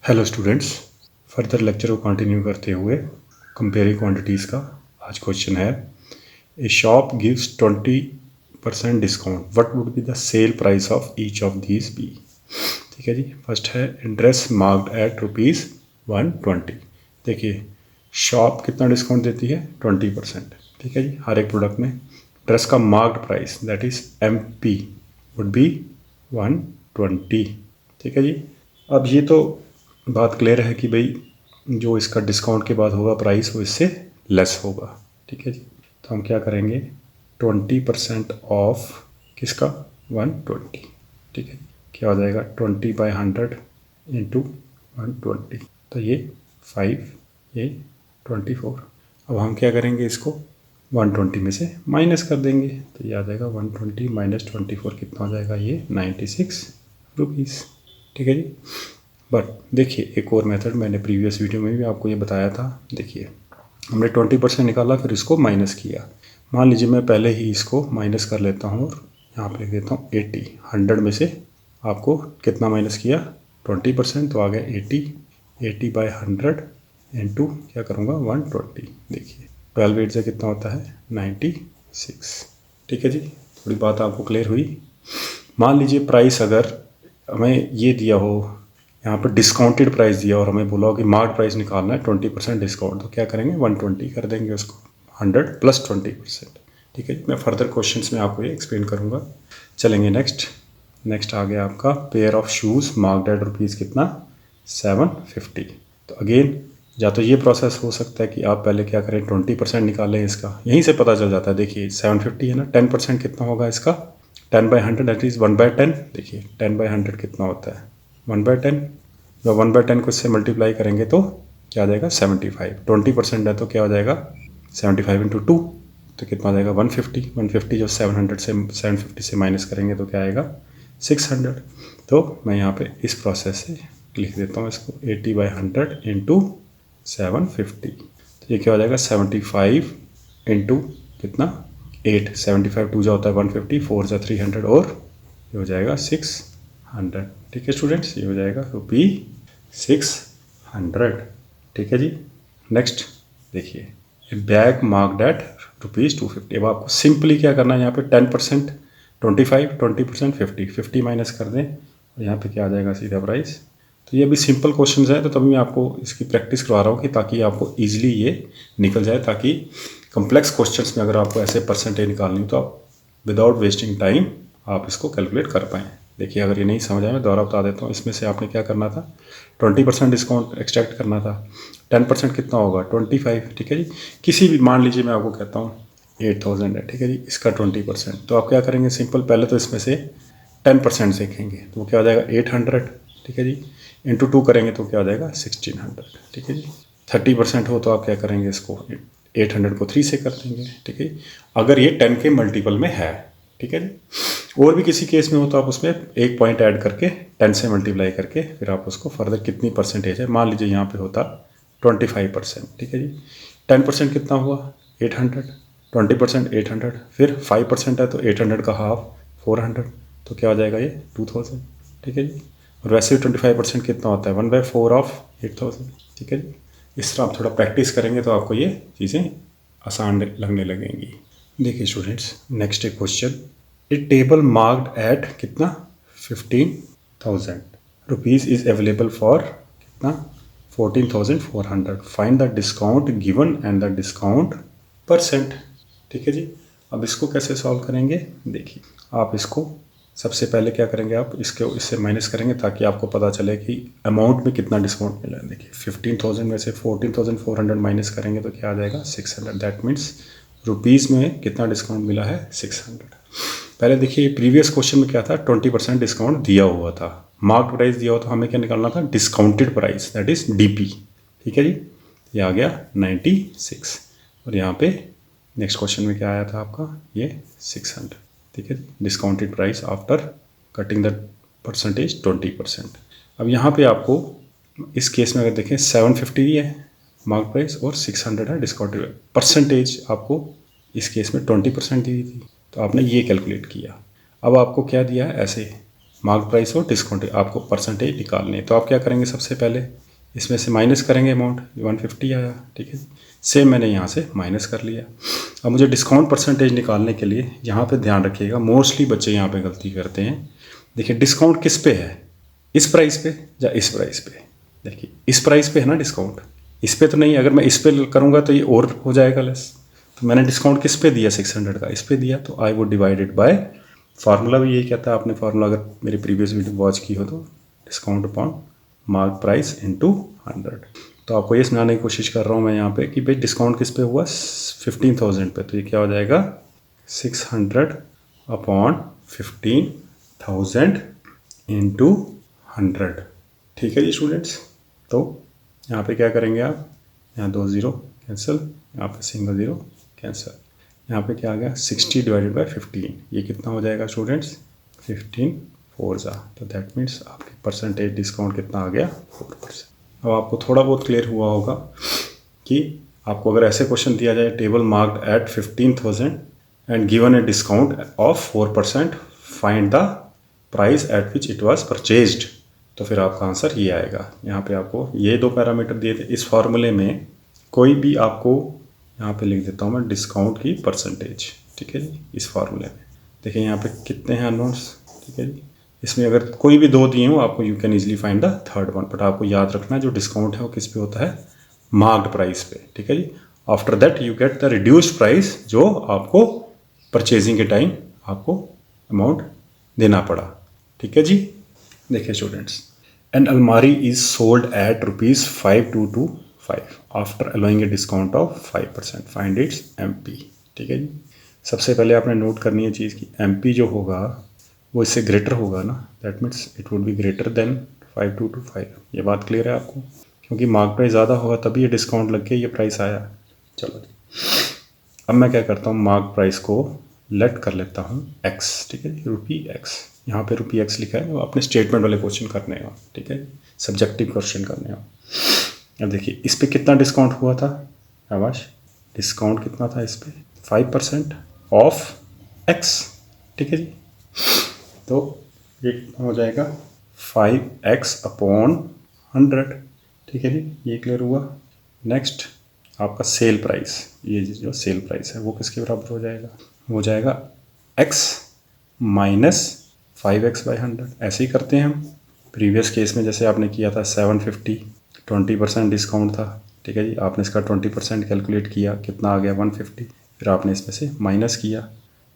Hello students, further lecture को continue करते हुए कंपेयरिंग क्वांटिटीज़ का आज क्वेश्चन है। A shop gives 20% discount, what would be the sale price of each of these be. ठीक है जी। फर्स्ट है ड्रेस मार्क्ड एट ₹120। देखिए शॉप कितना डिस्काउंट देती है 20%। ठीक है जी। हर एक प्रोडक्ट में ड्रेस का marked price that is MP would be 120। ठीक है जी। अब ये तो बात क्लियर है कि भाई जो इसका डिस्काउंट के बाद होगा प्राइस वो इससे लेस होगा। ठीक है जी। तो हम क्या करेंगे 20% ऑफ किसका 120। ठीक है। क्या हो जाएगा 20/100 इंटू 120, तो ये 5, ये 24। अब हम क्या करेंगे इसको 120 में से माइनस कर देंगे, तो ये आ जाएगा 120 माइनस 24 कितना हो जाएगा, ये 96 रुपीज़। ठीक है जी। बट देखिए एक और मेथड मैंने प्रीवियस वीडियो में भी आपको ये बताया था। देखिए हमने 20% निकाला, फिर इसको माइनस किया। मान लीजिए मैं पहले ही इसको माइनस कर लेता हूँ और यहाँ पे लिख देता हूँ 80। 100 में से आपको कितना माइनस किया 20%, तो आ गया 80। 80/100 इंटू क्या करूँगा 120। देखिए 12 से कितना होता है 96। ठीक है जी। थोड़ी बात आपको क्लियर हुई। मान लीजिए प्राइस अगर हमें ये दिया हो, यहाँ पर डिस्काउंटेड प्राइस दिया और हमें बोला हो कि मार्क प्राइस निकालना है 20% डिस्काउंट, तो क्या करेंगे 120 कर देंगे उसको, 100 + 20%। ठीक है। मैं फर्दर क्वेश्चंस में आपको ये एक्सप्लेन करूँगा। चलेंगे नेक्स्ट आ गया आपका pair of shoes marked at rupees कितना 750। तो अगेन या तो ये प्रोसेस हो सकता है कि आप पहले क्या करें 20% निकालें इसका, यहीं से पता चल जाता है। देखिए 750 है ना, 10% कितना होगा इसका 10/100 दैट इज़ 1/10। देखिए 10/100 कितना होता है 1/10। जब 1/10 को इससे मल्टीप्लाई करेंगे तो क्या आ जाएगा 75। 20% है तो क्या हो जाएगा 75 इंटू 2, तो कितना आ जाएगा 150। 150 जो 750 से माइनस करेंगे तो क्या आएगा 600। तो मैं यहाँ पे इस प्रोसेस से लिख देता हूँ इसको 80/100 इंटू 750। तो ये क्या हो जाएगा 75 इंटू कितना 8। 75 2 जा होता है 150, 4 जा 300 और ये हो जाएगा 600। ठीक है स्टूडेंट्स, ये हो जाएगा ₹600। ठीक है जी। नेक्स्ट देखिए बैग मार्क्ड एट ₹250। अब आपको सिंपली क्या करना है, यहाँ पे 10% 25, 20% 50, 50 माइनस कर दें और यहाँ पे क्या आ जाएगा सीधा प्राइस। तो ये अभी सिंपल क्वेश्चंस है, तो तभी मैं आपको इसकी प्रैक्टिस करवा रहा हूँ कि ताकि आपको ईजिली ये निकल जाए, ताकि कम्प्लेक्स क्वेश्चंस में अगर आपको ऐसे परसेंटेज निकालनी हो तो आप विदाउट वेस्टिंग टाइम आप इसको कैलकुलेट कर पाएँ। देखिए अगर ये नहीं समझ आया मैं दोबारा बता देता हूँ। इसमें से आपने क्या करना था 20% डिस्काउंट एक्सट्रैक्ट करना था। 10% कितना होगा 25। ठीक है जी। किसी भी मान लीजिए मैं आपको कहता हूँ 8000 है। ठीक है जी। इसका 20%, तो आप क्या करेंगे सिंपल पहले तो इसमें से 10% सीखेंगे, तो वो क्या हो जाएगा 800। ठीक है जी। इंटू 2 करेंगे तो क्या हो जाएगा 1600। ठीक है जी। 30% हो तो आप क्या करेंगे इसको 800 को 3 से कर देंगे। ठीक है। अगर ये 10 के मल्टीपल में है। ठीक है जी। और भी किसी केस में हो तो आप उसमें एक पॉइंट ऐड करके 10 से मल्टीप्लाई करके फिर आप उसको फर्दर कितनी परसेंटेज है, मान लीजिए यहाँ पे होता 25%। ठीक है जी। 10% कितना हुआ 800, 20% 800, फिर 5% है तो 800 का हाफ 400, तो क्या हो जाएगा ये 2000। ठीक है जी। और वैसे 25% कितना होता है 1/4 ऑफ 8000। ठीक है जी। इस तरह आप थोड़ा प्रैक्टिस करेंगे तो आपको ये चीज़ें आसान लगने लगेंगी। देखिए स्टूडेंट्स नेक्स्ट एक क्वेश्चन, ए टेबल मार्क्ड एट कितना 15,000 रुपीज़ इज़ अवेलेबल फॉर कितना 14,400। Find the discount given and the discount percent. ठीक है जी। अब इसको कैसे सॉल्व करेंगे, देखिए आप इसको सबसे पहले क्या करेंगे, आप इससे माइनस करेंगे ताकि आपको पता चले कि अमाउंट में कितना डिस्काउंट मिला है। देखिए 15,000 में से 14,400 माइनस करेंगे तो क्या आ जाएगा 600। दैट मीन्स रुपीज़ में कितना डिस्काउंट मिला है 600। पहले देखिए प्रीवियस क्वेश्चन में क्या था 20% डिस्काउंट दिया हुआ था, मार्क्ड प्राइस दिया हुआ था, हमें क्या निकालना था discounted price that is DP। ठीक है जी। ये आ गया 96 और यहाँ पे नेक्स्ट क्वेश्चन में क्या आया था आपका ये 600। ठीक है। Discounted price after cutting the percentage 20%। अब यहाँ पे आपको इस केस में अगर देखें 750 है मार्क प्राइस और 600 है डिस्काउंटेड परसेंटेज, आपको इस केस में 20% दी थी, तो आपने ये कैलकुलेट किया। अब आपको क्या दिया है ऐसे मार्क प्राइस और डिस्काउंट आपको परसेंटेज निकालनी है। तो आप क्या करेंगे, सबसे पहले इसमें से माइनस करेंगे अमाउंट, 150 आया, ठीक है। सेम मैंने यहाँ से माइनस कर लिया। अब मुझे डिस्काउंट परसेंटेज निकालने के लिए यहाँ पे ध्यान रखिएगा, मोस्टली बच्चे यहाँ पे गलती करते हैं। देखिए डिस्काउंट किस पे है, इस प्राइस पे या इस प्राइस पे। देखिए इस प्राइस पे है ना डिस्काउंट, इस पे तो नहीं। अगर मैं इस पे करूँगा तो ये और हो जाएगा लेस। तो मैंने डिस्काउंट किस पे दिया, 600 का इस पे दिया, तो I would divided by, formula भी यही कहता है, आपने फार्मूला अगर मेरी प्रीवियस वीडियो वॉच की हो तो discount upon mark price into 100। तो आपको ये समझाने की कोशिश कर रहा हूँ मैं यहाँ पे कि भाई डिस्काउंट किस पे हुआ, 15,000 पे, तो ये क्या हो जाएगा 600 अपॉन 15,000 इंटू 100। ठीक है जी स्टूडेंट्स। तो यहाँ पे क्या करेंगे आप, यहाँ 2 0 कैंसिल, यहाँ पे सिंगल 0 कैंसिल, यहाँ पे क्या आ गया 60 डिवाइडेड बाय 15, ये कितना हो जाएगा स्टूडेंट्स 15 4 ज़ा, तो दैट मीन्स आपकी परसेंटेज डिस्काउंट कितना आ गया 4%। अब आपको थोड़ा बहुत क्लियर हुआ होगा कि आपको अगर ऐसे क्वेश्चन दिया जाए, table marked at 15,000 and given a discount of 4%, find the price at which it was purchased, तो फिर आपका आंसर ये आएगा। यहाँ पे आपको ये 2 पैरामीटर दिए थे। इस फॉर्मूले में कोई भी आपको, यहाँ पे लिख देता हूँ मैं डिस्काउंट की परसेंटेज, ठीक है जी। इस फार्मूले में देखिए यहाँ पे कितने हैं अननोन्स, ठीक है जी। इसमें अगर कोई भी 2 दिए हो आपको, you can easily find the third one, but आपको याद रखना जो डिस्काउंट है वो किस पे होता है, मार्क्ड प्राइस पे, ठीक है जी। After that you get the reduced price, जो आपको परचेजिंग के टाइम आपको अमाउंट देना पड़ा, ठीक है जी। देखिए स्टूडेंट्स, एन अलमारी is sold at ₹5225 after allowing A discount of 5%, find its MP, ठीक है जी। सबसे पहले आपने नोट करनी है चीज़ की MP जो होगा वो इससे ग्रेटर होगा ना, that means it would be greater than 5225। ये बात क्लियर है आपको, क्योंकि मार्क प्राइस ज़्यादा होगा तभी ये डिस्काउंट लग के ये प्राइस आया। चलो जी, अब मैं क्या करता हूँ, मार्क प्राइस को लेट कर लेता हूँ X, ठीक है जी, ₹X। यहाँ पे ₹X लिखा है, वो अपने स्टेटमेंट वाले क्वेश्चन करने हो, ठीक है, सब्जेक्टिव क्वेश्चन करने हो। अब देखिए इस पे कितना डिस्काउंट हुआ था आवाश, डिस्काउंट कितना था इस पे 5% ऑफ X, ठीक है जी। तो ये हो जाएगा 5X अपॉन 100, ठीक है जी, ये क्लियर हुआ। नेक्स्ट आपका सेल प्राइस, ये जो सेल प्राइस है वो किसके बराबर हो जाएगा, हो जाएगा X माइनस 5X बाई 100। ऐसे ही करते हैं हम प्रीवियस केस में, जैसे आपने किया था 750, 20% डिस्काउंट था, ठीक है जी। आपने इसका 20% कैलकुलेट किया, कितना आ गया 150, फिर आपने इसमें से माइनस किया,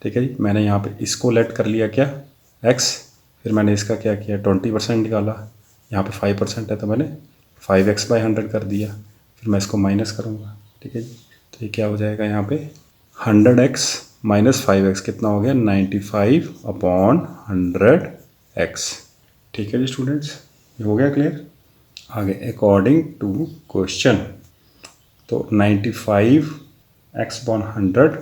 ठीक है जी। मैंने यहाँ पे इसको लेट कर लिया क्या X, फिर मैंने इसका क्या किया 20% निकाला, यहाँ पे 5% है तो मैंने 5X बाई 100 कर दिया, फिर मैं इसको माइनस करूँगा, ठीक है जी। तो ये क्या हो जाएगा यहाँ पे 100X माइनस 5X कितना हो गया 95 अपॉन 100X, ठीक है जी स्टूडेंट्स, ये हो गया क्लियर। आगे अकॉर्डिंग टू क्वेश्चन, तो 95X upon 100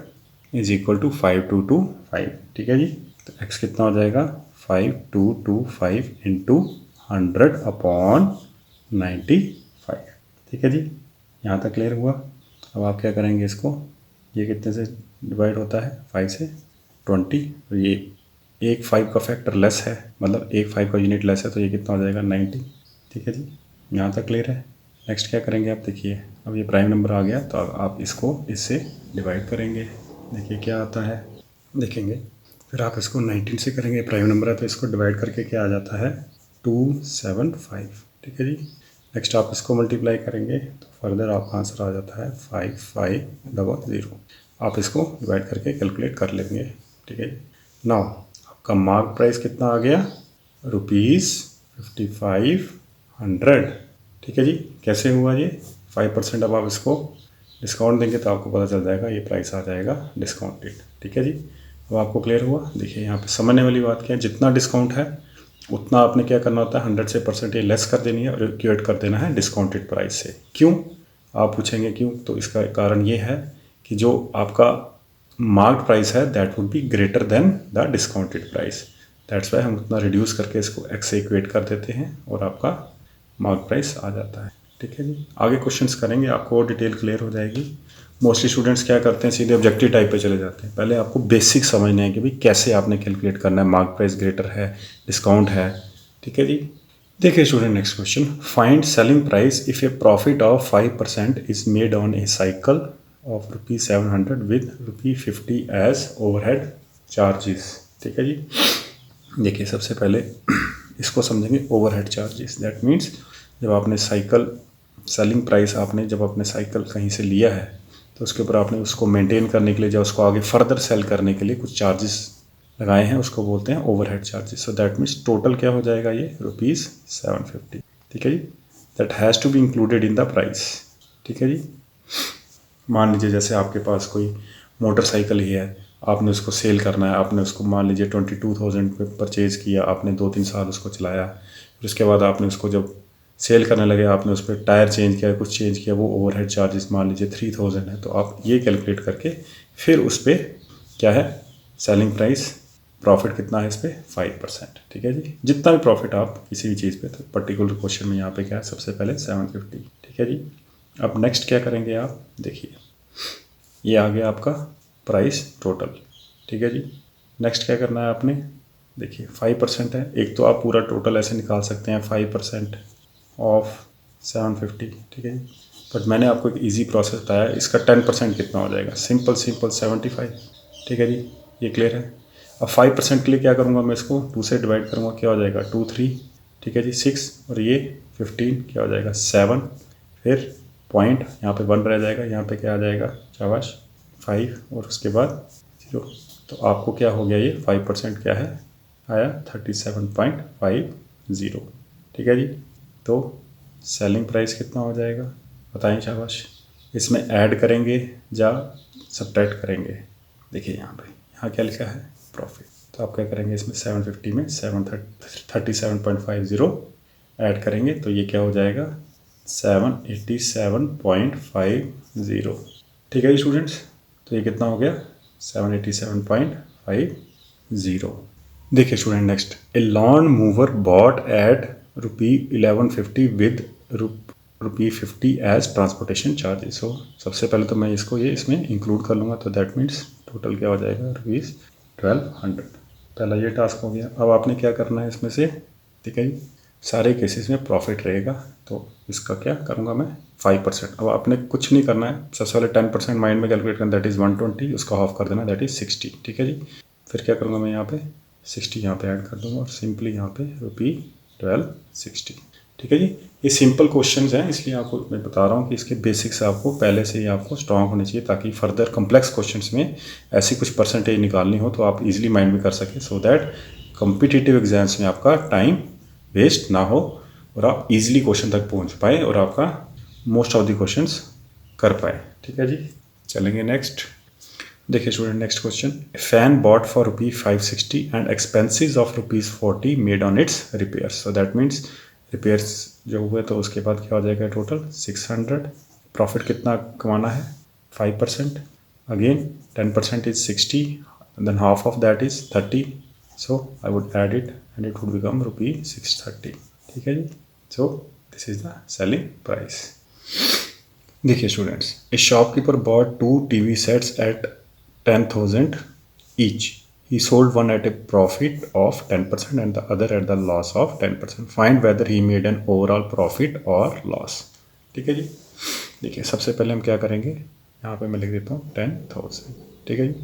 is equal to 5225, ठीक है जी। तो X कितना हो जाएगा 5225 इंटू 100 अपॉन 95, ठीक है जी। यहाँ तक क्लियर हुआ। अब आप क्या करेंगे, इसको ये कितने से डिवाइड होता है 5 से 20, तो ये एक 5 का फैक्टर लेस है, मतलब एक 5 का यूनिट लेस है, तो ये कितना हो जाएगा 90, ठीक है जी। यहाँ तक क्लियर है। नेक्स्ट क्या करेंगे आप, देखिए अब ये प्राइम नंबर आ गया तो आप इसको इससे डिवाइड करेंगे, देखिए क्या आता है देखेंगे। फिर आप इसको 19 से करेंगे, प्राइम नंबर है तो इसको डिवाइड करके क्या आ जाता है 275, ठीक है जी। नेक्स्ट आप इसको मल्टीप्लाई करेंगे तो फर्दर आपका आंसर आ जाता है 5500। आप इसको डिवाइड करके कैलकुलेट कर लेंगे, ठीक है जी। नाउ आपका मार्क प्राइस कितना आ गया ₹5500, ठीक है जी। कैसे हुआ ये 5%, अब आप इसको डिस्काउंट देंगे तो आपको पता चल जाएगा ये प्राइस आ जाएगा डिस्काउंटेड, ठीक है जी। अब आपको क्लियर हुआ। देखिए यहाँ पे समझने वाली बात क्या है, जितना डिस्काउंट है उतना आपने क्या करना होता है 100 से परसेंटेज लेस कर देनी है और इक्वेट कर देना है डिस्काउंटेड प्राइस से। क्यों, आप पूछेंगे क्यों, तो इसका कारण ये है कि जो आपका मार्क्ड प्राइस है that would be greater than the discounted price, that's why हम उतना रिड्यूस करके इसको X से इक्वेट कर देते हैं और आपका मार्क प्राइस आ जाता है। ठीक है जी। आगे क्वेश्चंस करेंगे, आपको और डिटेल क्लियर हो जाएगी। मोस्टली स्टूडेंट्स क्या करते हैं, सीधे ऑब्जेक्टिव टाइप पे चले जाते हैं। पहले आपको बेसिक समझना है कि भाई कैसे आपने कैलकुलेट करना है, मार्क प्राइस ग्रेटर है, डिस्काउंट है, ठीक है जी। देखिए student, next question, find selling price if a profit of 5% is made on a cycle of ₹700 with ₹50 as overhead charges. ठीक है जी। देखिए सबसे पहले इसको समझेंगे, ओवरहेड चार्जेस। दैट मीन्स जब आपने साइकिल सेलिंग प्राइस आपने जब आपने साइकिल कहीं से लिया है तो उसके ऊपर आपने उसको मेंटेन करने के लिए या उसको आगे फर्दर सेल करने के लिए कुछ चार्जेस लगाए हैं, उसको बोलते हैं overhead charges. So that means total क्या हो जाएगा, ये ₹750। ठीक है जी। That has to be included in the price. ठीक है जी। मान लीजिए जैसे आपके पास कोई मोटरसाइकिल ही है, आपने उसको सेल करना है, आपने उसको मान लीजिए 22,000 पे परचेज़ किया, आपने 2-3 साल उसको चलाया, फिर उसके बाद आपने उसको जब सेल करने लगे आपने उस पर टायर चेंज किया, कुछ चेंज किया, वो ओवरहेड चार्जेस मान लीजिए 3,000 है। तो आप ये कैलकुलेट करके फिर उस पर क्या है सेलिंग प्राइस, प्रॉफिट कितना है इस पर 5%। ठीक है जी। जितना भी प्रॉफिट आप किसी भी चीज़ पे, तो पर्टिकुलर क्वेश्चन में यहाँ पे क्या है, सबसे पहले 750। ठीक है जी। अब नेक्स्ट क्या करेंगे आप, देखिए ये आ गया आपका प्राइस टोटल। ठीक है जी। नेक्स्ट क्या करना है आपने, देखिए 5% है। एक तो आप पूरा टोटल ऐसे निकाल सकते हैं 5% ऑफ 750। ठीक है जी। बट मैंने आपको एक इजी प्रोसेस बताया, इसका 10% कितना हो जाएगा, सिंपल 75। ठीक है जी। ये क्लियर है। अब 5% के लिए क्या करूँगा, मैं इसको 2 से डिवाइड करूँगा, क्या हो जाएगा 2 3। ठीक है जी। 6 और ये 15 क्या हो जाएगा 7, फिर पॉइंट यहाँ पे 1 रह जाएगा, यहाँ पे क्या आ जाएगा शाबाश 5 और उसके बाद 0। तो आपको क्या हो गया, ये 5% क्या है आया 37.50। ठीक है जी। तो सेलिंग प्राइस कितना हो जाएगा बताएं शाबाश। इसमें ऐड करेंगे या सब्ट्रैक्ट करेंगे, देखिए यहाँ क्या लिखा है प्रॉफिट। तो आप क्या करेंगे, इसमें 750 में 37.50 ऐड करेंगे तो ये क्या हो जाएगा 787.50। ठीक है जी स्टूडेंट्स। तो ये कितना हो गया 787.50। देखिए student next, a lawn mower bought at ₹1150 with ₹50 as transportation charges. हो सबसे पहले तो मैं इसको ये इसमें इंक्लूड कर लूँगा, तो दैट मीन्स टोटल क्या हो जाएगा ₹1200। पहला ये टास्क हो गया। अब आपने क्या करना है इसमें से, ठीक है जी, सारे केसेस में प्रॉफिट रहेगा, तो इसका क्या करूँगा मैं 5%। अब आपने कुछ नहीं करना है, सबसे पहले 10% माइंड में कैलकुलेट करना, दैट इज़ 120, उसका हाफ कर देना, दैट इज़ 60। ठीक है जी। फिर क्या करूँगा मैं यहाँ पे 60 यहाँ पे ऐड कर दूँगा और सिंपली यहाँ पे ₹1260। ठीक है जी। ये सिंपल क्वेश्चंस हैं, इसलिए आपको मैं बता रहा हूँ कि इसके बेसिक्स आपको पहले से ही आपको स्ट्रांग होने चाहिए, ताकि फर्दर कॉम्प्लेक्स क्वेश्चंस में ऐसी कुछ परसेंटेज निकालनी हो तो आप इजीली माइंड में कर सकें, सो दैट कॉम्पिटिटिव एग्जाम्स में आपका टाइम वेस्ट ना हो और आप इजीली क्वेश्चन तक पहुँच पाए और आपका मोस्ट ऑफ द क्वेश्चंस कर पाए। ठीक है जी। चलेंगे नेक्स्ट। देखिए student next question, fan bought for ₹560 and expenses of ₹40 made on its repairs. So that means repairs जो हुए तो उसके बाद क्या हो जाएगा टोटल 600। प्रॉफिट कितना कमाना है 5%। Again 10% is 60, then half of that is 30। So I would add it and it would become ₹630। ठीक है जी। So this is the selling price. देखिए students, a shopkeeper bought 2 TV sets at 10,000 each. He sold one at a profit of 10% and the other at the loss of 10%. Find whether he made an overall profit or loss. ठीक है जी। देखिए सबसे पहले हम क्या करेंगे, यहाँ पे मैं लिख देता हूँ 10,000। ठीक है जी।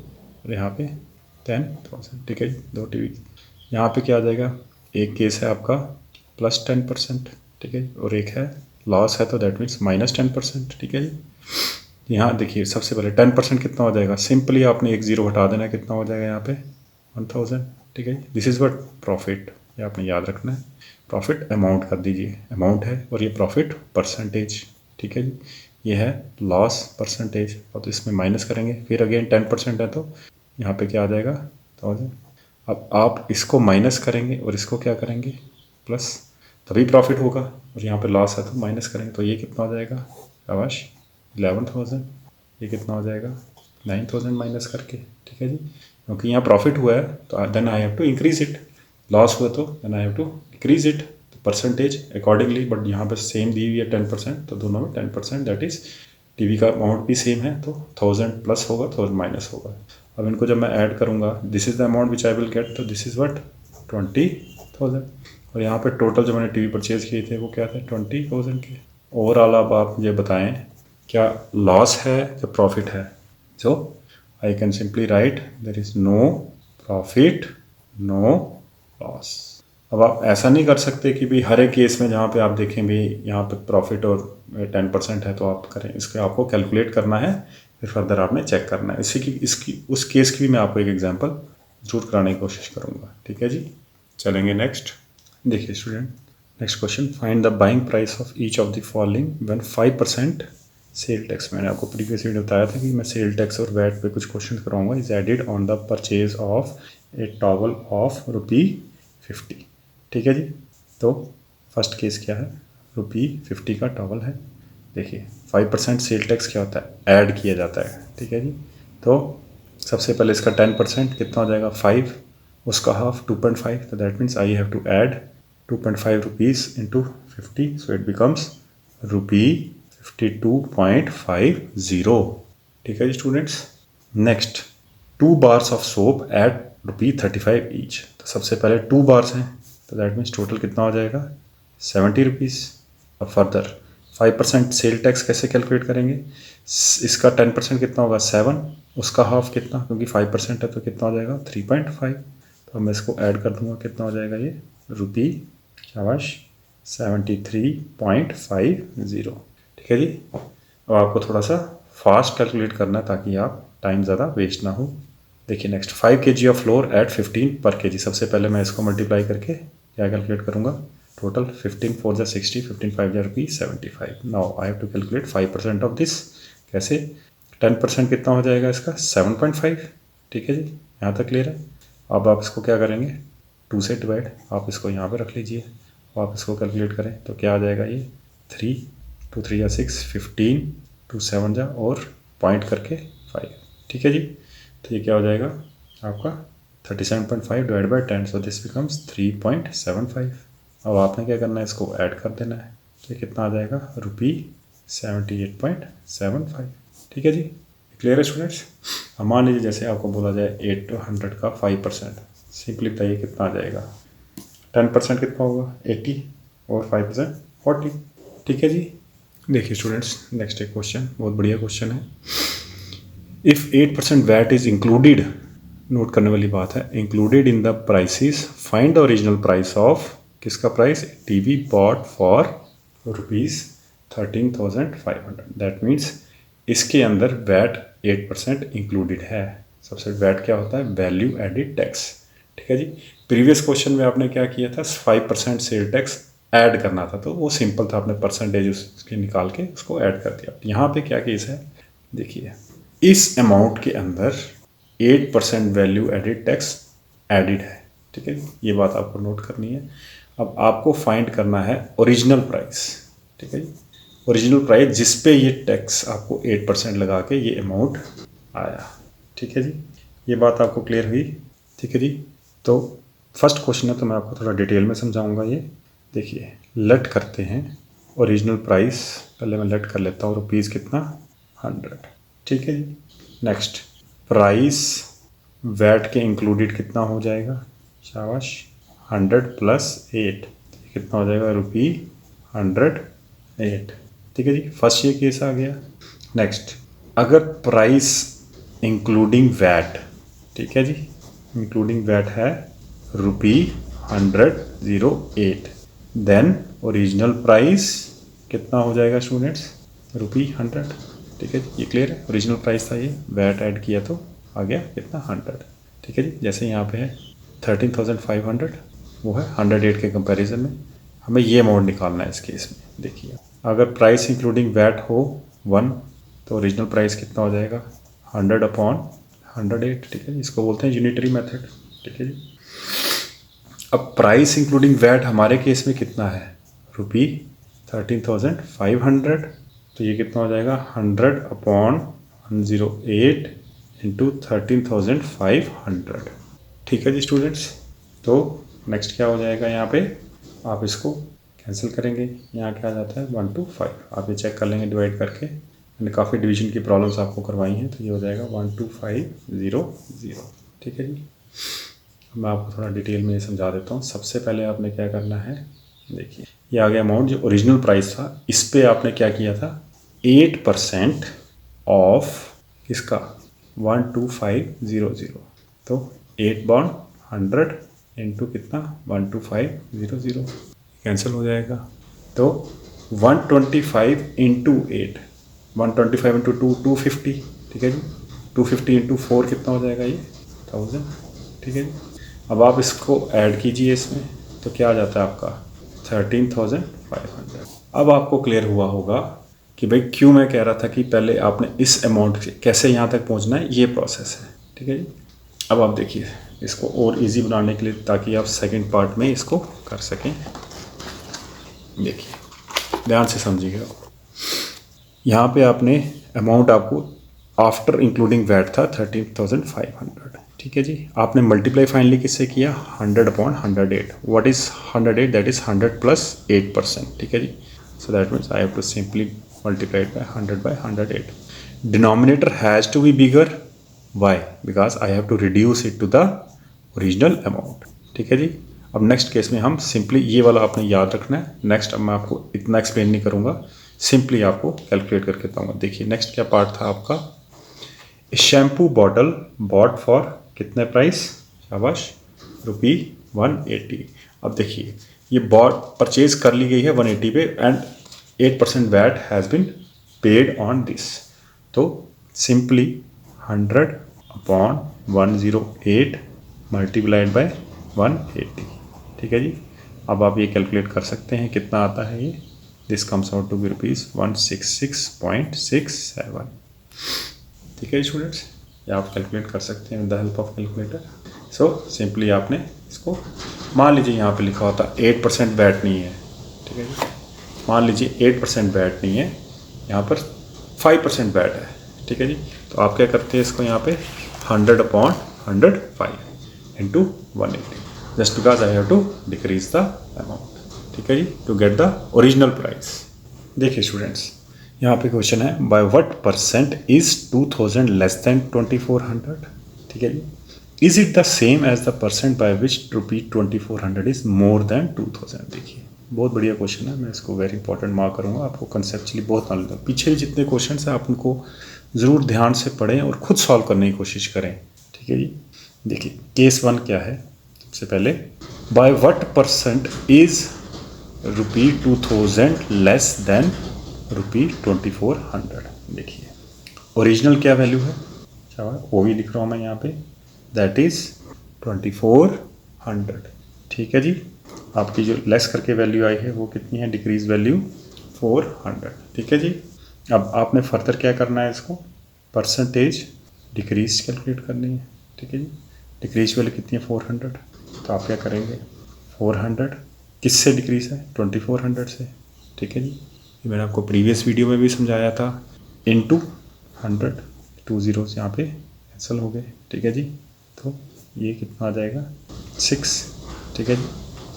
और यहाँ पे 10,000। ठीक है जी। 2 TV। यहाँ पे क्या आ जाएगा, एक केस है आपका +10%। ठीक है जी। और एक है लॉस है, तो दैट मीन्स -10%। ठीक है जी। यहाँ देखिए सबसे पहले 10% कितना हो जाएगा, सिंपली आपने एक जीरो हटा देना, कितना हो जाएगा यहाँ पे 1000। ठीक है जी। दिस इज़ व्हाट प्रॉफिट, ये आपने याद रखना है। प्रॉफिट अमाउंट कर दीजिए, अमाउंट है, और ये प्रॉफिट परसेंटेज। ठीक है जी। ये है लॉस परसेंटेज, और तो इसमें माइनस करेंगे, फिर अगेन 10% है तो यहाँ पे क्या आ जाएगा 1000। अब आप इसको माइनस करेंगे और इसको क्या करेंगे प्लस, तभी प्रॉफिट होगा, और यहाँ पे लॉस है तो माइनस करेंगे, तो ये कितना हो जाएगा शाबाश 11,000। ये कितना हो जाएगा 9,000 माइनस करके। ठीक है जी। क्योंकि यहाँ प्रॉफिट हुआ है तो then I have to increase it, loss हुआ तो then I have to decrease it. तो परसेंटेज अकॉर्डिंगली, बट यहाँ पे सेम दी हुई है 10%, तो दोनों में 10%, दैट इज़ टीवी का अमाउंट भी सेम है, तो 1000 प्लस होगा, 1000 माइनस होगा। अब इनको जब मैं ऐड करूँगा, this is the amount which I will get, तो दिस इज़ व्हाट 20,000, और यहाँ पे टोटल जो मैंने टीवी परचेज किए थे वो क्या थे 20,000 के। ओवरऑल अब आप मुझे बताएं क्या लॉस है या प्रॉफिट है। So I can simply write there is no profit no loss. अब आप ऐसा नहीं कर सकते कि भी हर एक केस में जहाँ पे आप देखें भी यहाँ पे प्रॉफिट और 10% है तो आप करें, इसके आपको कैलकुलेट करना है, फिर फर्दर आपने चेक करना है। इसकी उस केस की भी मैं आपको एक एग्जांपल जरूर कराने की कोशिश करूँगा। ठीक है जी, चलेंगे नेक्स्ट। देखिए student, next question, find the buying price of each of the following when 5% sale tax. मैंने आपको प्रीवियस वीडियो बताया था कि मैं सेल टैक्स और वैट पे कुछ क्वेश्चन कराऊंगा। Is added on the purchase of a towel of ₹50। ठीक है जी, तो फर्स्ट केस क्या है, ₹50 का टॉवल है। देखिए 5% सेल टैक्स क्या होता है, ऐड किया जाता है। ठीक है जी, तो सबसे पहले इसका 10% कितना हो जाएगा 5, उसका हाफ 2.5, तो that means I have to add 2.5 rupees into 50, so it becomes ₹52.50। ठीक है जी students, next 2 bars of soap at ₹35 each. तो सबसे पहले 2 बार्स हैं, तो दैट मीन्स टोटल कितना हो जाएगा 70 रुपीज़। अब फर्दर 5% सेल टैक्स कैसे कैलकुलेट करेंगे, इसका 10% कितना होगा 7, उसका हाफ कितना, क्योंकि 5% है तो कितना हो जाएगा 3.5, तो मैं इसको ऐड कर दूंगा, कितना हो जाएगा ये रुपी शाबाश 73.50। ठीक है जी, अब आपको थोड़ा सा फास्ट कैलकुलेट करना है ताकि आप टाइम ज़्यादा वेस्ट ना हो। देखिए next 5 kg of flour at 15 पर kg। सबसे पहले मैं इसको मल्टीप्लाई करके क्या कैलकुलेट करूँगा, टोटल 15 4 जा 60, 15 5 जा ₹75। Now I have to calculate 5% of this. कैसे, 10% कितना हो जाएगा इसका 7.5। ठीक है जी, यहाँ तक क्लियर है। अब आप इसको क्या करेंगे 2 से डिवाइड, आप इसको यहाँ पे रख लीजिए, आप इसको कैलकुलेट करें तो क्या आ जाएगा ये 3 2 3 जा 6, 15 2 7 जा और पॉइंट करके 5। ठीक है जी, तो ये क्या हो जाएगा आपका 37.5 divide by 10, so this becomes 3.75। अब आपने क्या करना है, इसको ऐड कर देना है, तो कितना आ जाएगा ₹78.75। ठीक है जी, क्लियर है स्टूडेंट्स। अब मान लीजिए जैसे आपको बोला जाए 800 का 5%, सिंपली बताइए कितना आ जाएगा, 10% कितना होगा 80 और 5% 40। ठीक है जी, देखिए स्टूडेंट्स नेक्स्ट एक क्वेश्चन, बहुत बढ़िया क्वेश्चन है। इफ़ 8% वैट इज़ इंक्लूडेड, नोट करने वाली बात है, included in the prices, find the original price of, किसका price, TV bought for ₹13,500। That means इसके अंदर वैट 8% इंक्लूडेड है। सबसे वैट क्या होता है, वैल्यू एडिड टैक्स। ठीक है जी, प्रीवियस क्वेश्चन में आपने क्या किया था 5% सेल टैक्स ऐड करना था, तो वो सिंपल था, आपने परसेंटेज उसके निकाल के उसको ऐड कर दिया। यहाँ पे क्या केस है, देखिए इस अमाउंट के अंदर 8% वैल्यू एडिड टैक्स एडिड है। ठीक है, ये बात आपको नोट करनी है। अब आपको फाइंड करना है ओरिजिनल प्राइस। ठीक है जी, ओरिजिनल प्राइस जिस पे ये टैक्स आपको 8% लगा के ये अमाउंट आया। ठीक है जी, ये बात आपको क्लियर हुई। ठीक है जी, तो फर्स्ट क्वेश्चन है तो मैं आपको थोड़ा डिटेल में समझाऊंगा ये। देखिए लेट करते हैं ओरिजिनल प्राइस, पहले मैं लेट कर लेता हूँ रुपीज़ कितना 100। ठीक है जी, नेक्स्ट प्राइस वैट के इंक्लूडेड कितना हो जाएगा, शाबाश 100 + 8, कितना हो जाएगा ₹108। ठीक है जी, फर्स्ट ये केस आ गया। नेक्स्ट अगर प्राइस इंक्लूडिंग वैट, ठीक है जी, इंक्लूडिंग वैट है ₹108, देन ओरिजिनल प्राइस कितना हो जाएगा स्टूडेंट्स ₹100। ठीक है जी, ये क्लियर है, ओरिजिनल प्राइस था ये, वैट ऐड किया तो आ गया कितना 100। ठीक है जी, जैसे यहाँ पे है 13,500, वो है 108 के कंपैरिजन में, हमें ये अमाउंट निकालना है इस केस में। देखिए अगर प्राइस इंक्लूडिंग वैट हो 1, तो ओरिजिनल प्राइस कितना हो जाएगा 100/108। ठीक है, इसको बोलते हैं यूनिटरी मेथड। ठीक है जी, अब प्राइस इंक्लूडिंग वैट हमारे केस में कितना है ₹13,500, तो ये कितना हो जाएगा 100/108 इंटू 13,500। ठीक है जी स्टूडेंट्स, तो नेक्स्ट क्या हो जाएगा यहाँ पे, आप इसको कैंसिल करेंगे, यहाँ क्या आ जाता है 1 to 5। आप ये चेक कर लेंगे डिवाइड करके, मैंने काफ़ी डिवीजन की प्रॉब्लम्स आपको करवाई हैं, तो ये हो जाएगा 12500। ठीक है जी। अब मैं आपको थोड़ा डिटेल में ये समझा देता हूँ। सबसे पहले आपने क्या करना है, देखिए ये आ गया अमाउंट जो ओरिजिनल प्राइस था, इस पर आपने क्या किया था 8% ऑफ किसका 12500, तो 8 बॉन्ड 100 इंटू कितना 12500 कैंसिल हो जाएगा। तो 125 इंटू 8, 125 इंटू 2 250। ठीक है जी। 250 इंटू 4 कितना हो जाएगा ये 1000। ठीक है जी। अब आप इसको ऐड कीजिए इसमें, तो क्या आ जाता है आपका 13500। अब आपको क्लियर हुआ होगा कि भाई क्यों मैं कह रहा था कि पहले आपने इस अमाउंट से कैसे यहाँ तक पहुँचना है, ये प्रोसेस है। ठीक है जी। अब आप देखिए इसको और इजी बनाने के लिए, ताकि आप सेकंड पार्ट में इसको कर सकें। देखिए ध्यान से समझिएगा, यहाँ पे आपने अमाउंट आपको आफ्टर इंक्लूडिंग वैट था 13500। ठीक है जी। आपने मल्टीप्लाई फाइनली किससे किया 100 upon 108। What is 108? That is 100 plus 8%। ठीक है जी। So that means I have to simply multiply it by 100 by 108। Denominator has to be bigger, why? Because I have to reduce it to the original amount. ठीक है जी। अब next case में हम simply ये वाला आपने याद रखना है। नेक्स्ट अब मैं आपको इतना एक्सप्लेन नहीं करूँगा, सिंपली आपको कैलकुलेट करके बताऊँगा। देखिए नेक्स्ट क्या पार्ट था आपका, शैम्पू बॉटल बॉट फॉर कितने प्राइस, शाबाश, ₹180। अब देखिए ये बॉट परचेज कर ली गई है 180 पे, and 8% VAT has been paid on this. तो सिंपली 100 अपॉन 108 मल्टीप्लाइड बाय 180। ठीक है जी। अब आप ये कैलकुलेट कर सकते हैं कितना आता है ये, this comes out to be ₹166.67। ठीक है स्टूडेंट्स, ये आप कैलकुलेट कर सकते हैं with the help of calculator. So simply आपने इसको, मान लीजिए यहाँ पे लिखा होता 8% वैट नहीं है। ठीक है जी। मान लीजिए 8% वैट नहीं है, यहाँ पर 5% वैट है। ठीक है जी। तो आप क्या करते हैं इसको यहाँ पे 100 upon 105 into 180, just because I have to decrease the amount. ठीक है जी, to get the original price. देखिए स्टूडेंट्स, यहाँ पे क्वेश्चन है by what percent is 2000 less than 2400। ठीक है जी। Is it the same as the percent by which ₹2400 is more than 2000। देखिए बहुत बढ़िया क्वेश्चन है, मैं इसको वेरी इंपॉर्टेंट मार्क करूँगा। आपको कंसेप्चुअली बहुत नॉलेज है। पीछे जितने क्वेश्चन हैं आप उनको ज़रूर ध्यान से पढ़ें और खुद सॉल्व करने की कोशिश करें। ठीक है जी। देखिए केस 1 क्या है, सबसे पहले bye what percent is ₹2000 less than ₹2400। देखिए ओरिजिनल क्या वैल्यू है, क्या वो भी लिख रहा हूँ मैं यहाँ पे, दैट इज 2400। ठीक है जी। आपकी जो लेस करके वैल्यू आई है वो कितनी है, डिक्रीज वैल्यू 400। ठीक है जी। अब आपने फर्दर क्या करना है, इसको परसेंटेज डिक्रीज कैलकुलेट करनी है। ठीक है जी। डिक्रीज वैल्यू कितनी है 400, तो आप क्या करेंगे 400 किससे डिक्रीज है 2400 से। ठीक है जी। ये मैंने आपको प्रीवियस वीडियो में भी समझाया था, इनटू 100, 2 zeros यहाँ पे कैंसिल हो गए। ठीक है जी। तो ये कितना आ जाएगा 6। ठीक है जी।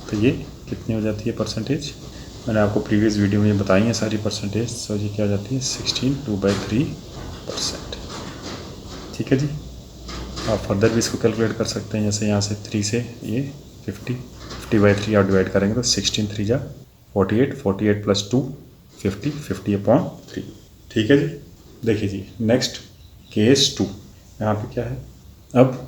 तो ये कितनी हो जाती है परसेंटेज, मैंने आपको प्रीवियस वीडियो में बताई है सारी परसेंटेज। सो ये क्या हो जाती है 16 2/3%। ठीक है जी। आप फर्दर भी इसको कैलकुलेट कर सकते हैं, जैसे यहाँ से 3 से ये 50/3 आप डिवाइड करेंगे तो 16 3 जा 48, 48 प्लस 2 50, 50/3। ठीक है जी। देखिए जी नेक्स्ट केस 2, यहाँ पे क्या है, अब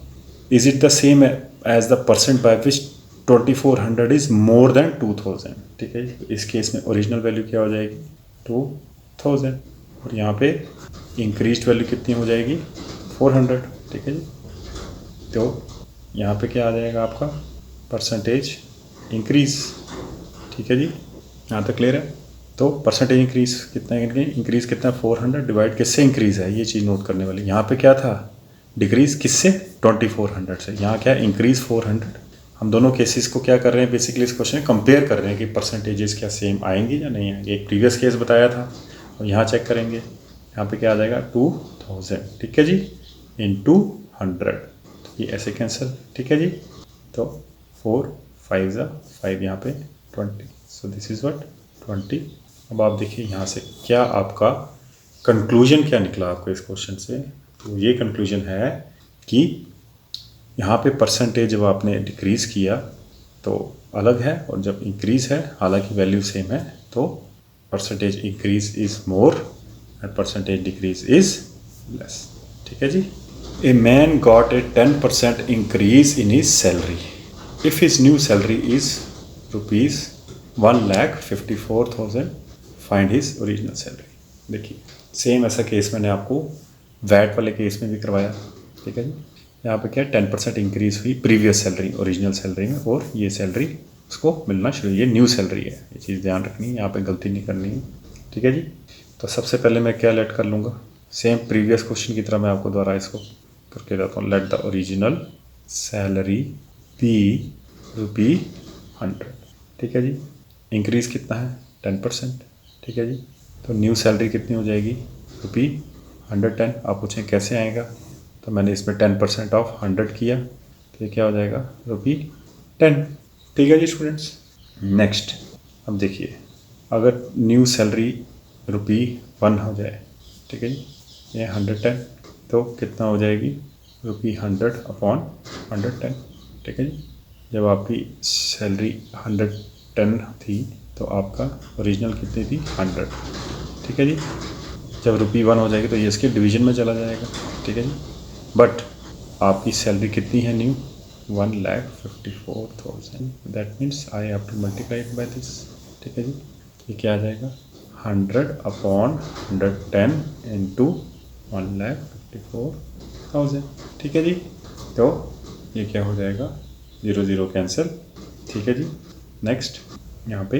is it the same as the percent by which 2400 is more than 2000। ठीक है जी। इस केस में ओरिजिनल वैल्यू क्या हो जाएगी 2000, और यहाँ पे इंक्रीज वैल्यू कितनी हो जाएगी 400। ठीक है जी। तो यहाँ पे क्या आ जाएगा आपका परसेंटेज इंक्रीज। ठीक है जी, यहाँ तक क्लियर है। तो परसेंटेज इंक्रीज कितना है, इंक्रीज कितना 400 डिवाइड किससे इंक्रीज है, ये चीज़ नोट करने वाली। यहाँ पे क्या था डिक्रीज किससे 2400 से, यहाँ क्या इंक्रीज 400। हम दोनों केसेस को क्या कर रहे हैं, बेसिकली इस क्वेश्चन में कंपेयर कर रहे हैं कि परसेंटेजेस क्या सेम आएंगी या नहीं आएंगे। एक प्रीवियस केस बताया था और यहाँ चेक करेंगे, यहाँ पे क्या आ जाएगा 2000। ठीक है जी, इंटू 100, ये ऐसे कैंसिल। ठीक है जी। तो 4 5 5 यहाँ पे 20, सो दिस इज़ व्हाट 20। अब आप देखिए यहाँ से क्या आपका कंक्लूजन क्या निकला आपको इस क्वेश्चन से। तो ये कंक्लूजन है कि यहाँ पे परसेंटेज जब आपने डिक्रीज़ किया तो अलग है, और जब इंक्रीज़ है हालांकि वैल्यू सेम है तो percentage increase is more and percentage decrease is less. ठीक है जी। A man got a 10% increase in his salary if his new salary is rupees 1,54,000, find his original salary. देखिए सेम ऐसा case मैंने आपको VAT वाले केस में भी करवाया। ठीक है जी। यहाँ पे क्या 10% इंक्रीज़ हुई प्रीवियस सैलरी ओरिजिनल सैलरी में, और ये सैलरी उसको मिलना शुरू, ये न्यू सैलरी है, ये चीज़ ध्यान रखनी है, यहाँ पे गलती नहीं करनी है। ठीक है जी। तो सबसे पहले मैं क्या लेट कर लूँगा, सेम प्रीवियस क्वेश्चन की तरह मैं आपको दोबारा इसको करके जाता हूँ। Let the original salary be ₹100। ठीक है जी। इंक्रीज़ कितना है 10%। ठीक है जी। तो न्यू सैलरी कितनी हो जाएगी ₹110। आप पूछें कैसे आएगा, तो मैंने इसमें 10% ऑफ 100 किया, तो ये क्या हो जाएगा ₹10। ठीक है जी स्टूडेंट्स। नेक्स्ट अब देखिए, अगर न्यू सैलरी ₹1 हो जाए, ठीक है जी, ये 110, तो कितना हो जाएगी ₹100 अपॉन 110। ठीक है जी। जब आपकी सैलरी 110 थी तो आपका ओरिजिनल कितनी थी 100। ठीक है जी। जब ₹1 हो जाएगी तो ये इसके डिवीजन में चला जाएगा। ठीक है जी। बट आपकी सैलरी कितनी है new 1,54,000, that means I have to multiply it by this. ठीक है जी। ये क्या आ जाएगा 100 अपॉन 110 इंटू 1,54,000। ठीक है जी। तो ये क्या हो जाएगा 0 0 कैंसिल। ठीक है जी। नेक्स्ट यहाँ पे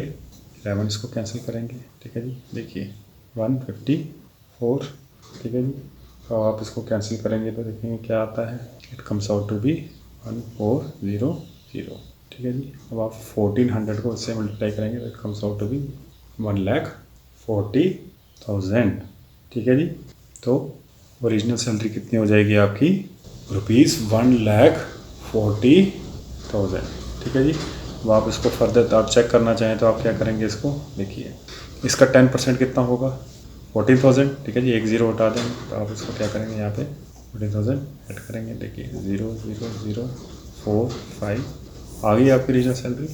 11 इसको कैंसिल करेंगे। ठीक है जी। देखिए 154। ठीक है जी। तो आप इसको कैंसिल करेंगे तो देखेंगे क्या आता है, it comes out to be 1400। ठीक है जी। अब आप 1400 को इससे मल्टीप्लाई करेंगे तो it comes out to be 1,40,000। ठीक है जी। तो ओरिजिनल सैलरी कितनी हो जाएगी आपकी ₹1,40,000। ठीक है जी। अब आप इसको फर्दर आप चेक करना चाहें तो आप क्या करेंगे, इसको देखिए, इसका 10% कितना होगा 14,000। ठीक है जी। एक ज़ीरो हटा देंगे तो आप इसको क्या करेंगे, यहाँ पे 14,000 ऐड करेंगे। देखिए 0,0,0,4,5 आ गई आपकी ओरिजिनल सैलरी।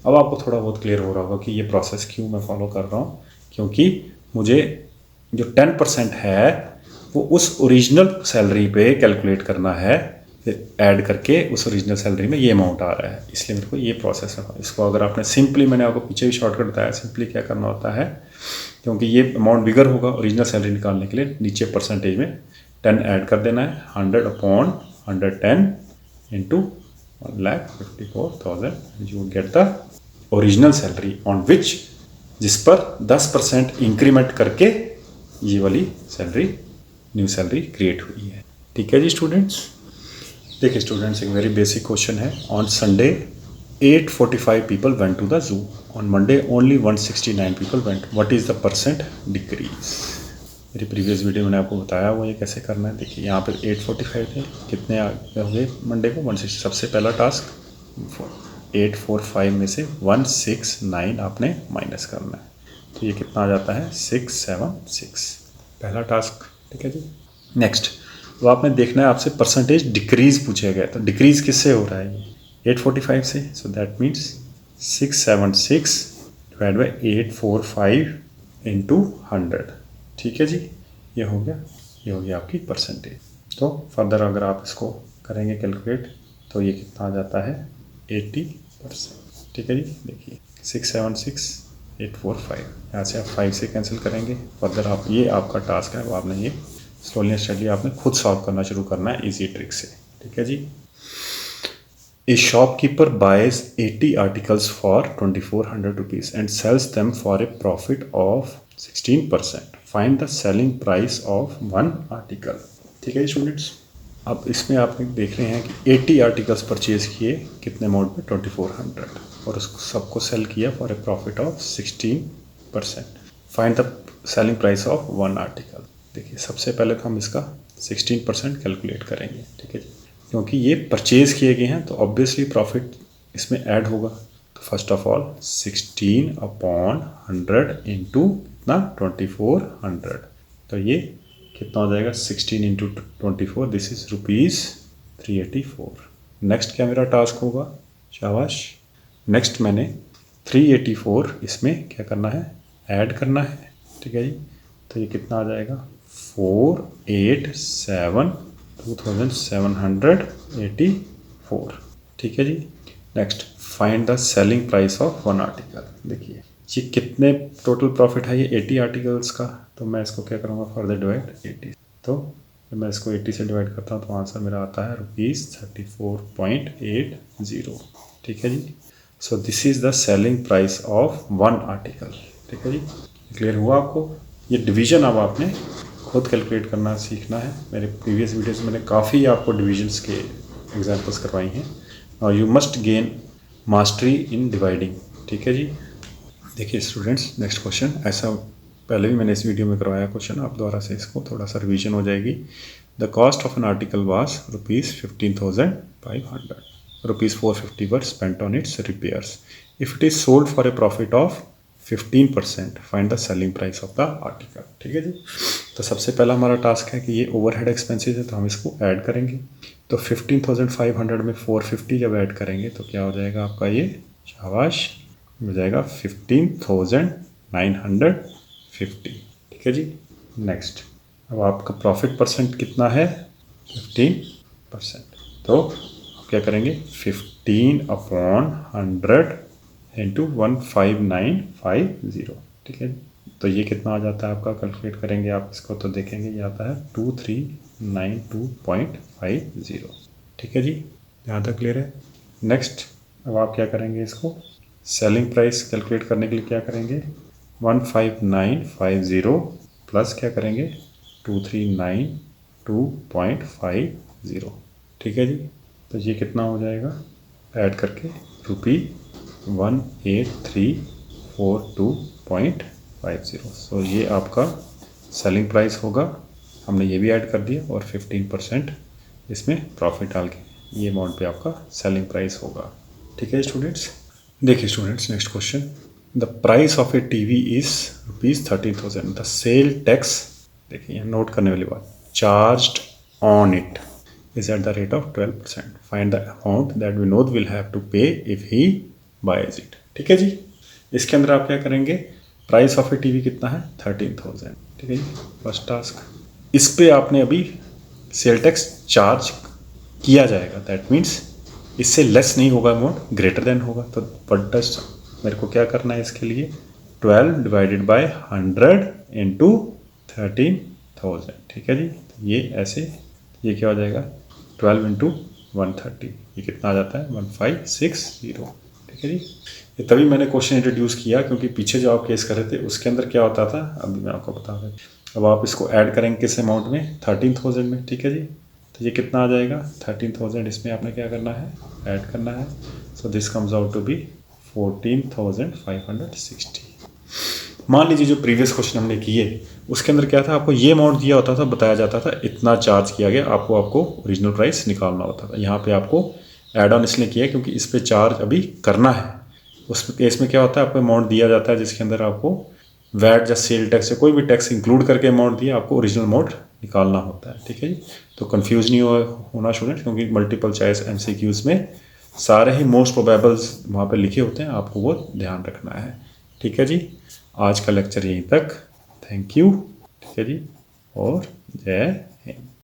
अब आपको थोड़ा बहुत क्लियर हो रहा होगा कि ये प्रोसेस क्यों मैं फॉलो कर रहा हूँ, क्योंकि मुझे जो 10% है वो उस ओरिजिनल सैलरी पे कैलकुलेट करना है, फिर ऐड करके उस ओरिजिनल सैलरी में ये अमाउंट आ रहा है, इसलिए मेरे को ये प्रोसेस है। इसको अगर आपने सिंपली, मैंने आपको पीछे भी शॉर्टकट बताया, सिंपली क्या करना होता है, क्योंकि ये अमाउंट बिगर होगा ओरिजिनल सैलरी निकालने के लिए, नीचे परसेंटेज में 10 ऐड कर देना है, 100 upon 110 into 1,54,000, you would get the original salary on which, जिस पर 10% इंक्रीमेंट करके ये वाली सैलरी, न्यू सैलरी क्रिएट हुई है। ठीक है जी स्टूडेंट्स। देखिए स्टूडेंट्स, एक वेरी बेसिक क्वेश्चन है। On Sunday 845 people went to the zoo, on Monday only 169 people went, what is the percent decrease. मेरी प्रीवियस वीडियो मैंने आपको बताया वो ये कैसे करना है। देखिए यहाँ पर 845 थे, कितने हो गए मंडे को 160। सबसे पहला टास्क 845 में से 169 आपने माइनस करना है, तो ये कितना आ जाता है 676, पहला टास्क। ठीक है जी। नेक्स्ट वो आपने देखना है, आपसे परसेंटेज डिक्रीज पूछा गया, तो डिक्रीज किससे हो रहा है, 845 से, सो that means 676 divide by 845 into 100। ठीक है जी। ये हो गया, ये हो गया आपकी परसेंटेज। तो फर्दर अगर आप इसको करेंगे कैलकुलेट तो ये कितना आ जाता है 80%। ठीक है जी। देखिए 676 845, यहाँ से आप 5 से कैंसिल करेंगे। फर्दर आप, ये आपका टास्क है, वो आपने ये स्लोली एंड स्टडली आपने खुद सॉल्व करना शुरू करना है इजी ट्रिक से। ठीक है जी। A shopkeeper buys 80 articles for 2,400 rupees and sells them for a profit of 16%, find the selling price of 1 article. ठीक है स्टूडेंट्स। अब इसमें आप देख रहे हैं कि 80 आर्टिकल्स परचेज किए, कितने अमाउंट पे 2,400, और उसको सबको सेल किया for a profit of 16%, find the selling price of 1 article. देखिए सबसे पहले तो हम इसका 16% कैलकुलेट करेंगे। ठीक है जी। क्योंकि ये परचेज़ किए गए हैं तो ऑब्वियसली प्रॉफिट इसमें ऐड होगा, तो फर्स्ट ऑफ ऑल 16/100 इंटू कितना 2400, तो ये कितना हो जाएगा 16 इंटू 24, दिस इज ₹384। नेक्स्ट क्या मेरा टास्क होगा, शाबाश, नेक्स्ट मैंने 384 इसमें क्या करना है, ऐड करना है, ठीक है जी। तो ये कितना आ जाएगा 487,2784, ठीक है जी। Next find the selling price of one article. देखिए ये कितने टोटल प्रॉफिट है, ये 80 आर्टिकल्स का, तो मैं इसको क्या करूँगा फर्दर डिवाइड 80, तो जब मैं इसको 80 से डिवाइड करता हूँ तो आंसर मेरा आता है ₹34.80, ठीक है जी। So this is the selling price of one article, ठीक है जी। क्लियर हुआ आपको, ये डिवीज़न अब आपने खुद कैलकुलेट करना सीखना है। मेरे प्रीवियस वीडियोस में मैंने काफ़ी आपको डिविजन्स के एग्जांपल्स करवाई हैं, और you must gain mastery in dividing, ठीक है जी। देखिए स्टूडेंट्स, नेक्स्ट क्वेश्चन, ऐसा पहले भी मैंने इस वीडियो में करवाया क्वेश्चन, आप दोबारा से इसको थोड़ा सा रिवीजन हो जाएगी। The cost of an article was ₹15,500, ₹450 were spent on its repairs, if it is sold for a profit of 15%, find the selling price of the article, ठीक है जी। तो सबसे पहला हमारा टास्क है कि ये ओवरहेड एक्सपेंसेस है, तो हम इसको ऐड करेंगे। तो 15,500 में 450 जब ऐड करेंगे तो क्या हो जाएगा आपका, ये शाबाश हो जाएगा 15,950, ठीक है जी। नेक्स्ट, अब आपका प्रॉफिट परसेंट कितना है 15%, तो आप क्या करेंगे 15/100 इंटू 15950, ठीक है। तो ये कितना आ जाता है आपका, कैलकुलेट करेंगे आप इसको तो देखेंगे ये आता है 2392.50, ठीक है जी। यहाँ तक क्लियर है। नेक्स्ट, अब आप क्या करेंगे, इसको सेलिंग प्राइस कैलकुलेट करने के लिए क्या करेंगे 15950 प्लस क्या करेंगे 2392.50, ठीक है जी। तो ये कितना हो जाएगा ऐड करके ₹18342.50। सो ये आपका सेलिंग प्राइस होगा, हमने ये भी ऐड कर दिया, और 15% इसमें प्रॉफिट डाल के ये अमाउंट पे आपका सेलिंग प्राइस होगा, ठीक है स्टूडेंट्स। देखिए students, next question, the price of A TV is ₹13,000, the sale tax, देखिए यहाँ नोट करने वाली बात, charged on it is at the rate of 12%. Find the amount that Vinod will have to pay if he buys it. ठीक है जी। इसके अंदर आप क्या करेंगे, प्राइस ऑफ ए टीवी कितना है 13,000, ठीक है जी, फर्स्ट टास्क। इस पे आपने अभी सेल टैक्स चार्ज किया जाएगा, दैट मीन्स इससे लेस नहीं होगा अमाउंट, ग्रेटर देन होगा। तो बट मेरे को क्या करना है इसके लिए 12 डिवाइडेड बाय 100 इंटू 13,000, ठीक है जी। ये ऐसे, ये क्या हो जाएगा 12 इंटू 130, ये कितना आ जाता है 1560, ठीक है जी। ये तभी मैंने क्वेश्चन इंट्रोड्यूस किया क्योंकि पीछे जो आप केस कर रहे थे उसके अंदर क्या होता था, अभी मैं आपको बता दूँ। अब आप इसको ऐड करेंगे किस अमाउंट में 13,000 में, ठीक है जी। तो ये कितना आ जाएगा 13,000, इसमें आपने क्या करना है ऐड करना है। So this comes out to be 14,560। मान लीजिए जो प्रीवियस क्वेश्चन हमने किए उसके अंदर क्या था, आपको ये अमाउंट दिया होता था, बताया जाता था इतना चार्ज किया गया, आपको ओरिजिनल प्राइस निकालना होता था। यहाँ पे आपको ऐड ऑन इसलिए किया क्योंकि इस पे चार्ज अभी करना है। उस केस में क्या होता है, आपको अमाउंट दिया जाता है जिसके अंदर आपको वैट या सेल टैक्स या कोई भी टैक्स इंक्लूड करके अमाउंट दिया, आपको ओरिजिनल अमाउंट निकालना होता है, ठीक है जी। तो कंफ्यूज नहीं होना स्टूडेंट, क्योंकि मल्टीपल चॉइस MCQs में सारे ही मोस्ट प्रोबेबल्स वहाँ पे लिखे होते हैं, आपको वो ध्यान रखना है, ठीक है जी। आज का लेक्चर यहीं तक, थैंक यू, ठीक है जी, और जय हिंद।